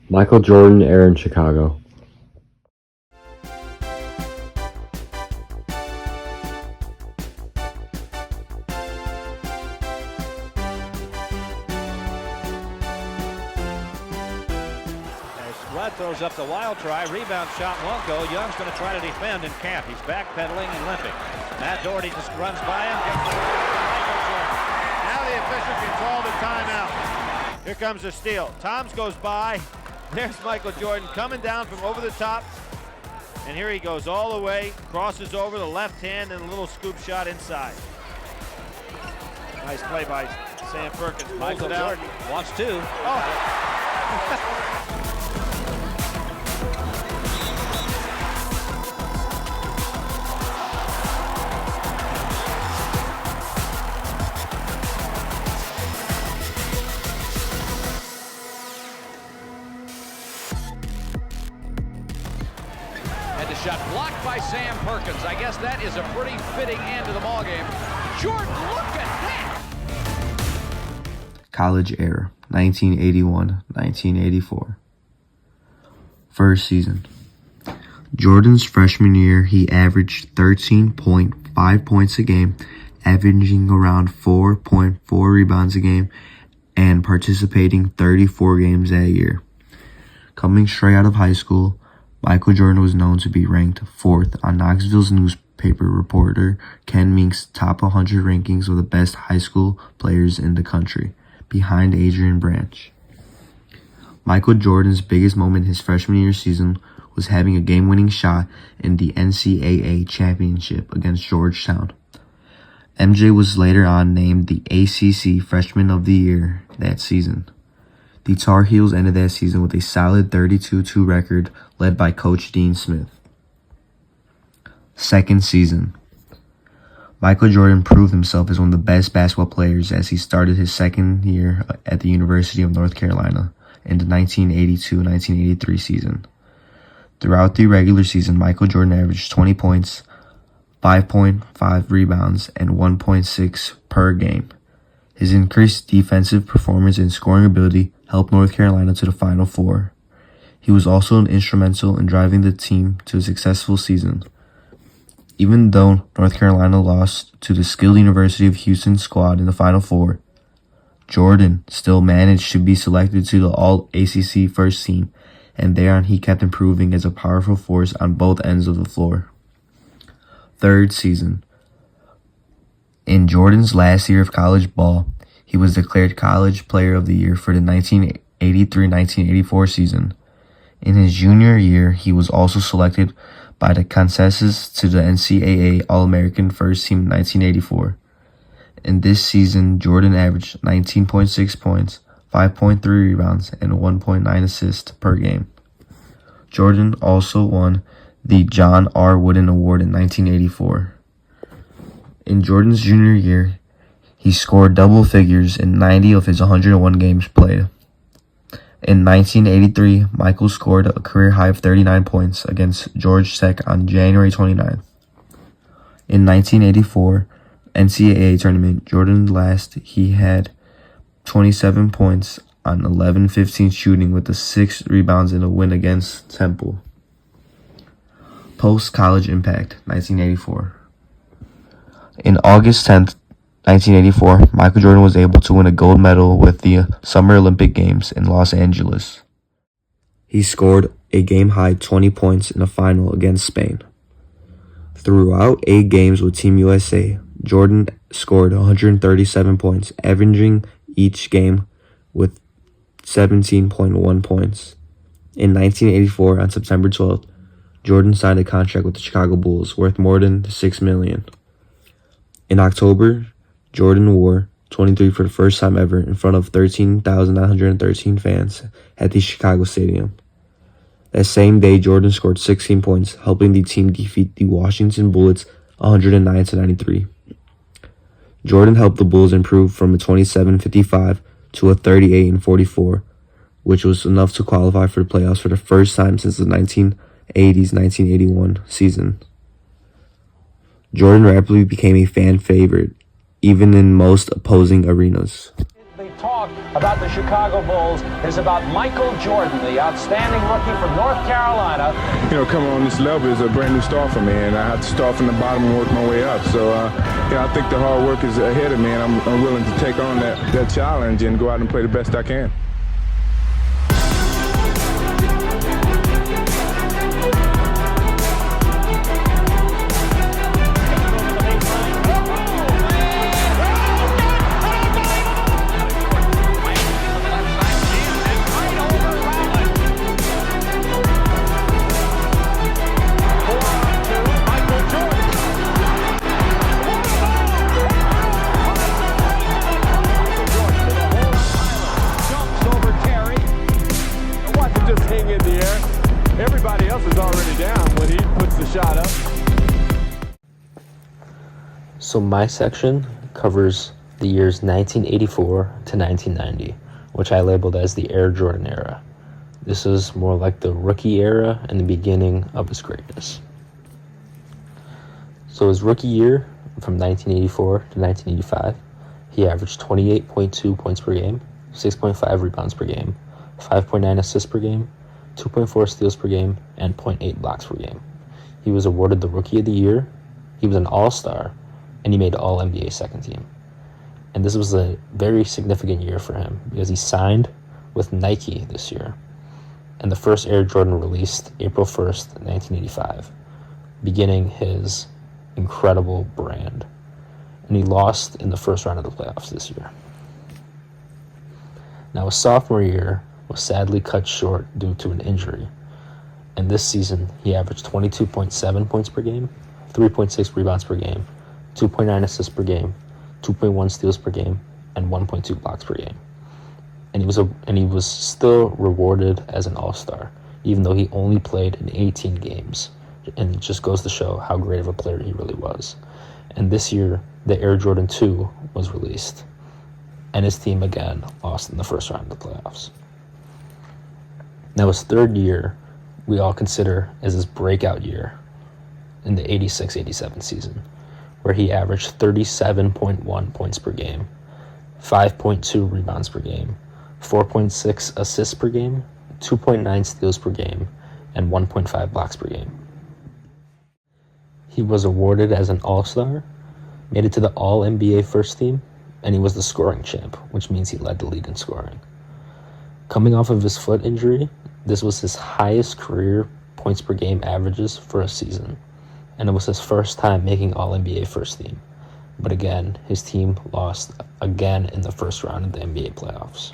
Michael Jordan era in Chicago. Rudd throws up the wild try. Rebound shot won't go. Young's going to try to defend and can't. He's backpedaling and limping. Matt Doherty just runs by him. Now the official can call the timeout. Here comes a steal. Toms goes by. There's Michael Jordan coming down from over the top. And here he goes all the way. Crosses over the left hand and a little scoop shot inside. Nice play by Sam Perkins. Michael Jordan wants two. Oh. And the shot blocked by Sam Perkins. I guess that is a pretty fitting end to the ballgame. Jordan, look at that! College era, 1981-1984. First season. Jordan's freshman year, he averaged 13.5 points a game, averaging around 4.4 rebounds a game, and participating 34 games that year. Coming straight out of high school, Michael Jordan was known to be ranked 4th on Knoxville's newspaper reporter Ken Mink's top 100 rankings of the best high school players in the country, behind Adrian Branch. Michael Jordan's biggest moment his freshman year season was having a game-winning shot in the NCAA championship against Georgetown. MJ was later on named the ACC Freshman of the Year that season. The Tar Heels ended that season with a solid 32-2 record led by Coach Dean Smith. Second season. Michael Jordan proved himself as one of the best basketball players as he started his second year at the University of North Carolina in the 1982-1983 season. Throughout the regular season, Michael Jordan averaged 20 points, 5.5 rebounds, and 1.6 per game. His increased defensive performance and scoring ability helped North Carolina to the Final Four. He was also instrumental in driving the team to a successful season. Even though North Carolina lost to the skilled University of Houston squad in the Final Four, Jordan still managed to be selected to the All-ACC first team, and thereon he kept improving as a powerful force on both ends of the floor. Third season. In Jordan's last year of college ball, he was declared College Player of the Year for the 1983-1984 season. In his junior year, he was also selected by the Kansas to the NCAA All-American First Team in 1984. In this season, Jordan averaged 19.6 points, 5.3 rebounds, and 1.9 assists per game. Jordan also won the John R. Wooden Award in 1984. In Jordan's junior year, he scored double figures in 90 of his 101 games played. In 1983, Michael scored a career high of 39 points against Georgia Tech on January 29th. In 1984 NCAA tournament, he had 27 points on 11-15 shooting with the 6 rebounds in a win against Temple. Post-college impact, 1984. In August 10th, 1984, Michael Jordan was able to win a gold medal with the Summer Olympic Games in Los Angeles. He scored a game-high 20 points in a final against Spain. Throughout 8 games with Team USA, Jordan scored 137 points, averaging each game with 17.1 points. In 1984, on September 12th, Jordan signed a contract with the Chicago Bulls worth more than $6 million. In October, Jordan wore 23 for the first time ever in front of 13,913 fans at the Chicago Stadium. That same day, Jordan scored 16 points, helping the team defeat the Washington Bullets 109-93. Jordan helped the Bulls improve from a 27-55 to a 38-44, which was enough to qualify for the playoffs for the first time since the 1980-1981 season. Jordan rapidly became a fan favorite, even in most opposing arenas. They talk about the Chicago Bulls is about Michael Jordan, the outstanding rookie from North Carolina. You know, coming on this level is a brand new start for me, and I have to start from the bottom and work my way up. So, I think the hard work is ahead of me, and I'm willing to take on that challenge and go out and play the best I can. Everybody else is already down when he puts the shot up. So my section covers the years 1984 to 1990, which I labeled as the Air Jordan era. This is more like the rookie era and the beginning of his greatness. So his rookie year, from 1984 to 1985, he averaged 28.2 points per game, 6.5 rebounds per game, 5.9 assists per game, 2.4 steals per game, and 0.8 blocks per game. He was awarded the Rookie of the Year, he was an All-Star, and he made All-NBA second team. And this was a very significant year for him because he signed with Nike this year. And the first Air Jordan released April 1st, 1985, beginning his incredible brand. And he lost in the first round of the playoffs this year. Now his sophomore year was sadly cut short due to an injury. And this season, he averaged 22.7 points per game, 3.6 rebounds per game, 2.9 assists per game, 2.1 steals per game, and 1.2 blocks per game. And he was still rewarded as an All-Star, even though he only played in 18 games. And it just goes to show how great of a player he really was. And this year, the Air Jordan 2 was released, and his team again lost in the first round of the playoffs. Now his third year, we all consider as his breakout year in the 86-87 season, where he averaged 37.1 points per game, 5.2 rebounds per game, 4.6 assists per game, 2.9 steals per game, and 1.5 blocks per game. He was awarded as an All-Star, made it to the All-NBA first team, and he was the scoring champ, which means he led the league in scoring. Coming off of his foot injury, this was his highest career points per game averages for a season, and it was his first time making All-NBA first team. But again, his team lost again in the first round of the NBA playoffs.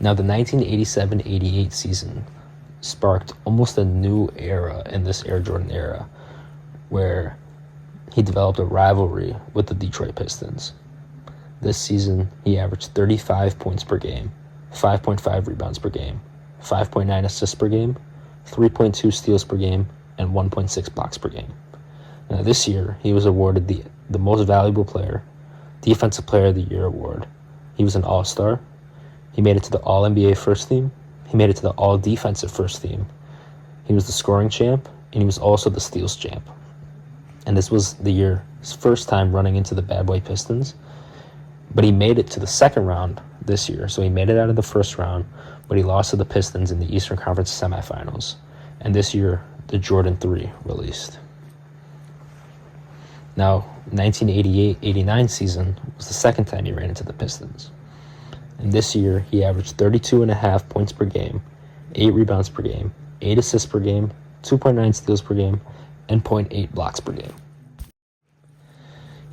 Now the 1987-88 season sparked almost a new era in this Air Jordan era, where he developed a rivalry with the Detroit Pistons. This season, he averaged 35 points per game, 5.5 rebounds per game, 5.9 assists per game, 3.2 steals per game, and 1.6 blocks per game. Now this year, he was awarded the Most Valuable Player, Defensive Player of the Year award. He was an All-Star. He made it to the All-NBA first team. He made it to the All-Defensive first team. He was the scoring champ, and he was also the steals champ. And this was his first time running into the bad boy Pistons. But he made it to the second round this year. So he made it out of the first round, but he lost to the Pistons in the Eastern Conference semifinals. And this year, the Jordan 3 released. Now, 1988-89 season was the second time he ran into the Pistons. And this year, he averaged 32.5 points per game, 8 rebounds per game, 8 assists per game, 2.9 steals per game, and 0.8 blocks per game.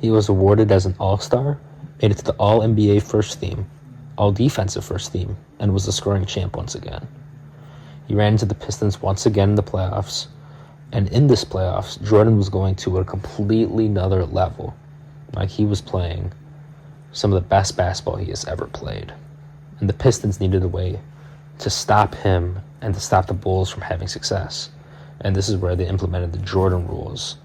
He was awarded as an All-Star, made it to the All-NBA first team, All-Defensive first team, and was the scoring champ once again. He ran into the Pistons once again in the playoffs, and in this playoffs, Jordan was going to a completely another level. Like, he was playing some of the best basketball he has ever played. And the Pistons needed a way to stop him and to stop the Bulls from having success. And this is where they implemented the Jordan rules.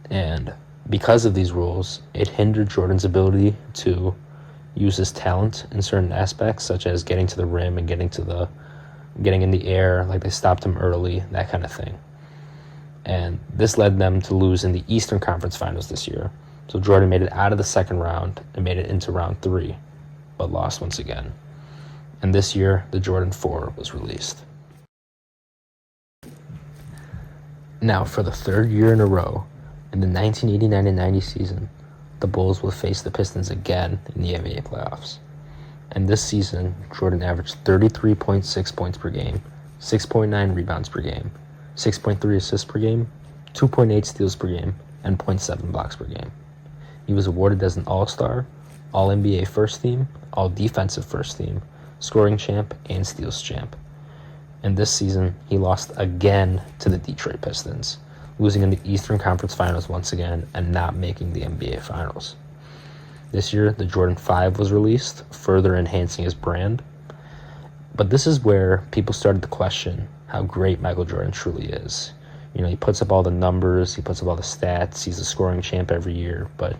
And because of these rules, it hindered Jordan's ability to use his talent in certain aspects, such as getting to the rim and getting in the air, like they stopped him early, that kind of thing. And this led them to lose in the Eastern Conference Finals this year, So Jordan made it out of the second round and made it into round 3, but lost once again. And this year, the Jordan 4 was released. Now, for the third year in a row, in the 1989-90 season, the Bulls will face the Pistons again in the NBA playoffs. And this season, Jordan averaged 33.6 points per game, 6.9 rebounds per game, 6.3 assists per game, 2.8 steals per game, and 0.7 blocks per game. He was awarded as an All-Star, All-NBA First Team, All-Defensive First Team, Scoring Champ, and Steals Champ. And this season, he lost again to the Detroit Pistons, losing in the Eastern Conference Finals once again and not making the NBA Finals. This year, the Jordan 5 was released, further enhancing his brand. But this is where people started to question how great Michael Jordan truly is. You know, he puts up all the numbers, he puts up all the stats, he's a scoring champ every year, but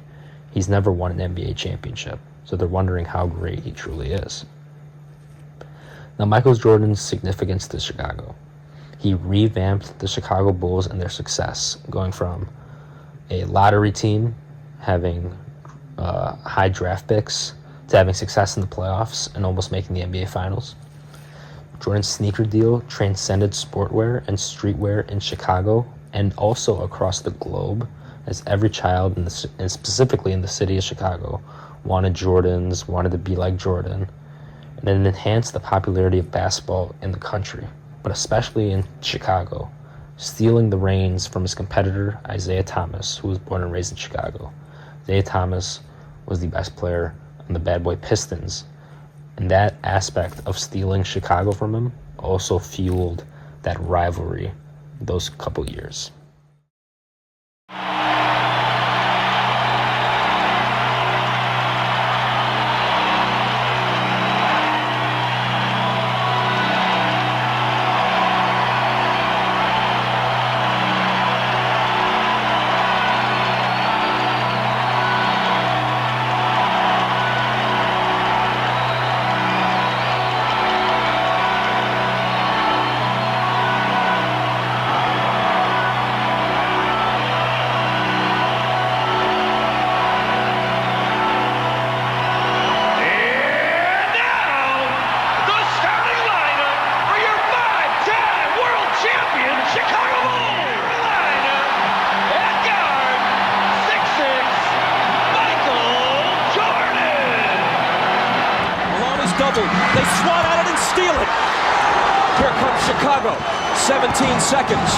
he's never won an NBA championship. So they're wondering how great he truly is. Now, Michael Jordan's significance to Chicago. He revamped the Chicago Bulls and their success, going from a lottery team having high draft picks to having success in the playoffs and almost making the NBA Finals. Jordan's sneaker deal transcended sportwear and streetwear in Chicago and also across the globe, as every child, and specifically in the city of Chicago, wanted Jordans, wanted to be like Jordan, and it enhanced the popularity of basketball in the country, but especially in Chicago, stealing the reins from his competitor, Isaiah Thomas, who was born and raised in Chicago. Isaiah Thomas was the best player on the Bad Boy Pistons, and that aspect of stealing Chicago from him also fueled that rivalry those couple years. They swat at it and steal it. Here comes Chicago. 17 seconds.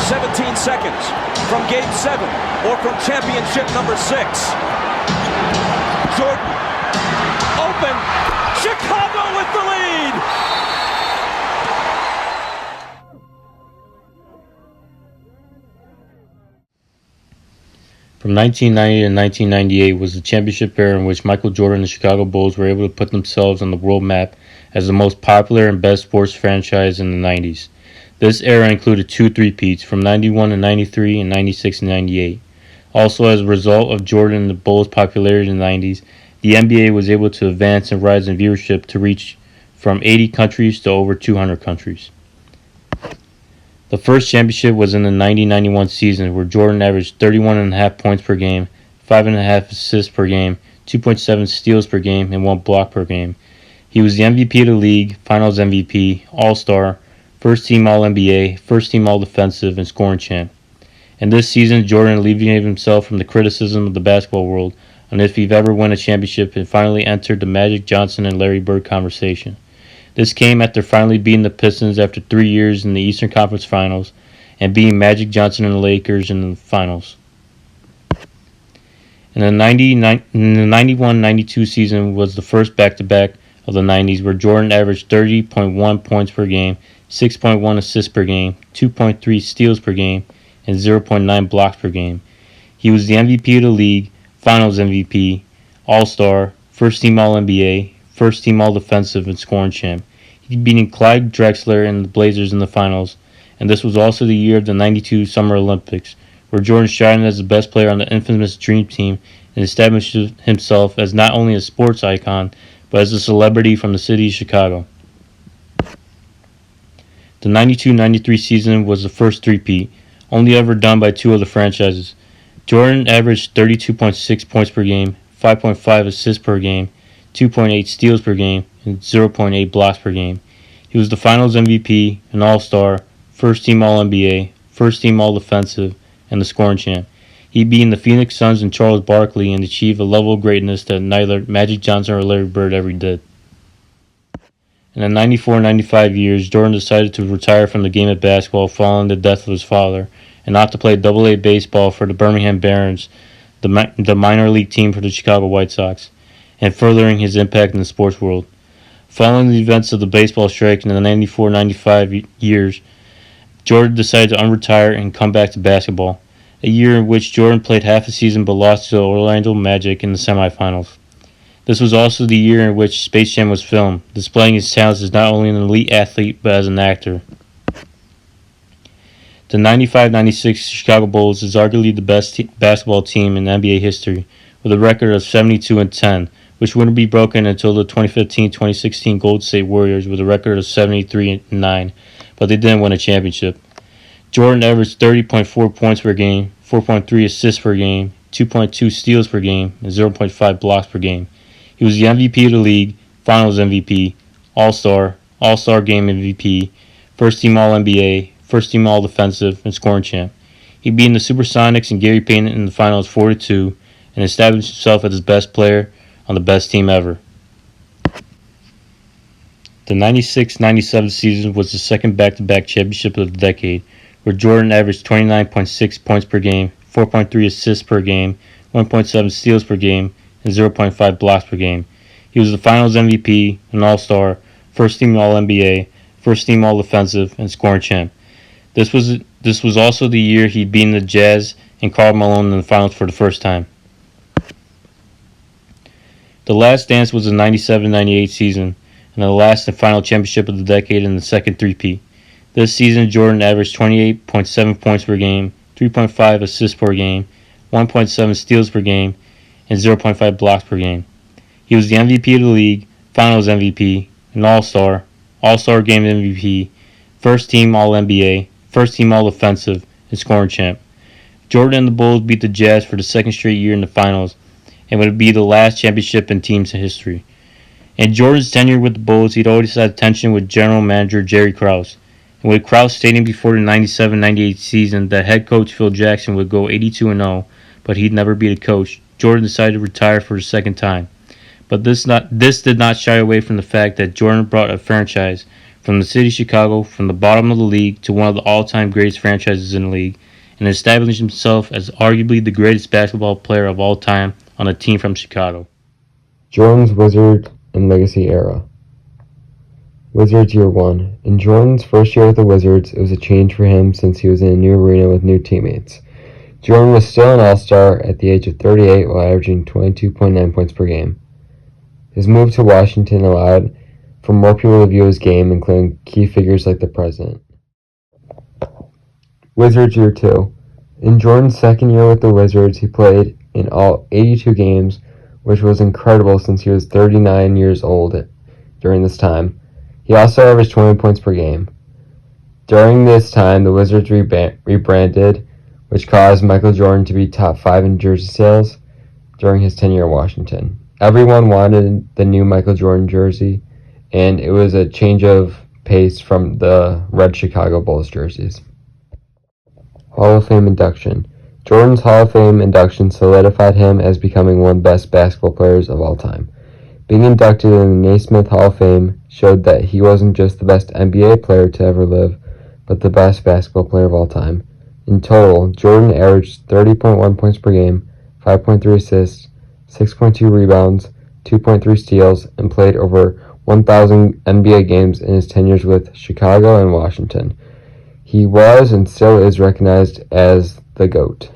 17 seconds from Game 7 or from championship number 6. Jordan open. Chicago with the lead. From 1990 to 1998 was the championship era in which Michael Jordan and the Chicago Bulls were able to put themselves on the world map as the most popular and best sports franchise in the 90s. This era included 2 three-peats from 91 to 93 and 96 to 98. Also, as a result of Jordan and the Bulls' popularity in the 90s, the NBA was able to advance and rise in viewership to reach from 80 countries to over 200 countries. The first championship was in the 90-91 season, where Jordan averaged 31.5 points per game, 5.5 assists per game, 2.7 steals per game, and 1 block per game. He was the MVP of the league, Finals MVP, All-Star, First Team All-NBA, First Team All-Defensive, and Scoring Champ. And this season, Jordan alleviated himself from the criticism of the basketball world on if he'd ever win a championship and finally entered the Magic Johnson and Larry Bird conversation. This came after finally beating the Pistons after 3 years in the Eastern Conference Finals and beating Magic Johnson and the Lakers in the finals. In the 91-92 season was the first back-to-back of the 90s, where Jordan averaged 30.1 points per game, 6.1 assists per game, 2.3 steals per game, and 0.9 blocks per game. He was the MVP of the league, Finals MVP, All-Star, First Team All-NBA, First Team All-Defensive, and Scoring Champ. He beating Clyde Drexler and the Blazers in the finals, and this was also the year of the 92 Summer Olympics, where Jordan shined as the best player on the infamous Dream Team and established himself as not only a sports icon, but as a celebrity from the city of Chicago. The 92-93 season was the first three-peat, only ever done by 2 other franchises. Jordan averaged 32.6 points per game, 5.5 assists per game, 2.8 steals per game, and 0.8 blocks per game. He was the Finals MVP, an All-Star, first-team All-NBA, first-team All-Defensive, and the scoring champ. He beat the Phoenix Suns and Charles Barkley and achieved a level of greatness that neither Magic Johnson or Larry Bird ever did. In the 94-95 years, Jordan decided to retire from the game of basketball following the death of his father and opt to play Double-A baseball for the Birmingham Barons, the minor league team for the Chicago White Sox, and furthering his impact in the sports world. Following the events of the baseball strike in the 94-95 years, Jordan decided to unretire and come back to basketball, a year in which Jordan played half a season but lost to the Orlando Magic in the semifinals. This was also the year in which Space Jam was filmed, displaying his talents as not only an elite athlete but as an actor. The 95-96 Chicago Bulls is arguably the best basketball team in NBA history, with a record of 72-10, which wouldn't be broken until the 2015-2016 Golden State Warriors with a record of 73-9, but they didn't win a championship. Jordan averaged 30.4 points per game, 4.3 assists per game, 2.2 steals per game, and 0.5 blocks per game. He was the MVP of the league, Finals MVP, All-Star, All-Star Game MVP, First-Team All-NBA, First-Team All-Defensive, and scoring champ. He beat the Supersonics and Gary Payton in the Finals 4-2 and established himself as the best player on the best team ever. The 96-97 season was the second back-to-back championship of the decade, where Jordan averaged 29.6 points per game, 4.3 assists per game, 1.7 steals per game, and 0.5 blocks per game. He was the Finals MVP, an All-Star, First-Team All-NBA, First-Team All-Defensive, and scoring champ. This was also the year he beat the Jazz and Karl Malone in the Finals for the first time. The Last Dance was the 97-98 season, and the last and final championship of the decade in the second three-peat. This season, Jordan averaged 28.7 points per game, 3.5 assists per game, 1.7 steals per game, and 0.5 blocks per game. He was the MVP of the league, Finals MVP, an All-Star, All-Star Game MVP, First Team All-NBA, First Team All-Defensive, and scoring champ. Jordan and the Bulls beat the Jazz for the second straight year in the Finals, and would be the last championship in team's history. In Jordan's tenure with the Bulls, he'd always had tension with general manager Jerry Krause, and with Krause stating before the 97-98 season that head coach Phil Jackson would go 82-0, but he'd never be the coach, Jordan decided to retire for the second time. But this did not shy away from the fact that Jordan brought a franchise from the city of Chicago from the bottom of the league to one of the all-time greatest franchises in the league, and established himself as arguably the greatest basketball player of all time on a team from Chicago. Jordan's Wizard and Legacy Era. Wizards Year 1. In Jordan's first year with the Wizards, it was a change for him since he was in a new arena with new teammates. Jordan was still an all-star at the age of 38 while averaging 22.9 points per game. His move to Washington allowed for more people to view his game, including key figures like the president. Wizards Year 2. In Jordan's second year with the Wizards, he played in all 82 games, which was incredible since he was 39 years old during this time. He also averaged 20 points per game. During this time, the Wizards rebranded, which caused Michael Jordan to be top 5 in jersey sales during his tenure at Washington. Everyone wanted the new Michael Jordan jersey, and it was a change of pace from the red Chicago Bulls jerseys. Hall of Fame induction. Jordan's Hall of Fame induction solidified him as becoming one of the best basketball players of all time. Being inducted in the Naismith Hall of Fame showed that he wasn't just the best NBA player to ever live, but the best basketball player of all time. In total, Jordan averaged 30.1 points per game, 5.3 assists, 6.2 rebounds, 2.3 steals, and played over 1,000 NBA games in his tenures with Chicago and Washington. He was and still is recognized as the GOAT.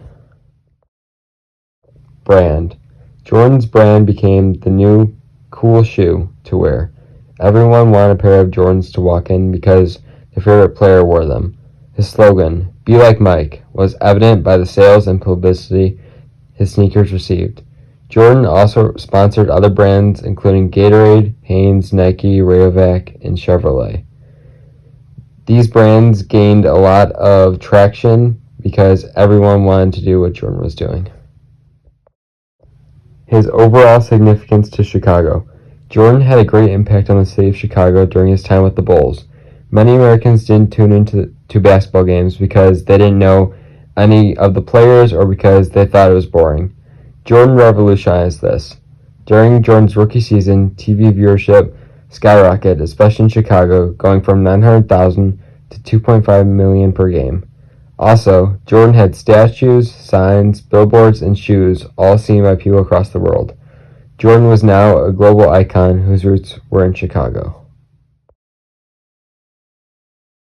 Brand. Jordan's brand became the new cool shoe to wear. Everyone wanted a pair of Jordans to walk in because their favorite player wore them. His slogan, "Be like Mike," was evident by the sales and publicity his sneakers received. Jordan also sponsored other brands including Gatorade, Hanes, Nike, Rayovac, and Chevrolet. These brands gained a lot of traction because everyone wanted to do what Jordan was doing. His overall significance to Chicago. Jordan had a great impact on the city of Chicago during his time with the Bulls. Many Americans didn't tune into basketball games because they didn't know any of the players or because they thought it was boring. Jordan revolutionized this. During Jordan's rookie season, TV viewership skyrocketed, especially in Chicago, going from 900,000 to 2.5 million per game. Also, Jordan had statues, signs, billboards, and shoes, all seen by people across the world. Jordan was now a global icon whose roots were in Chicago.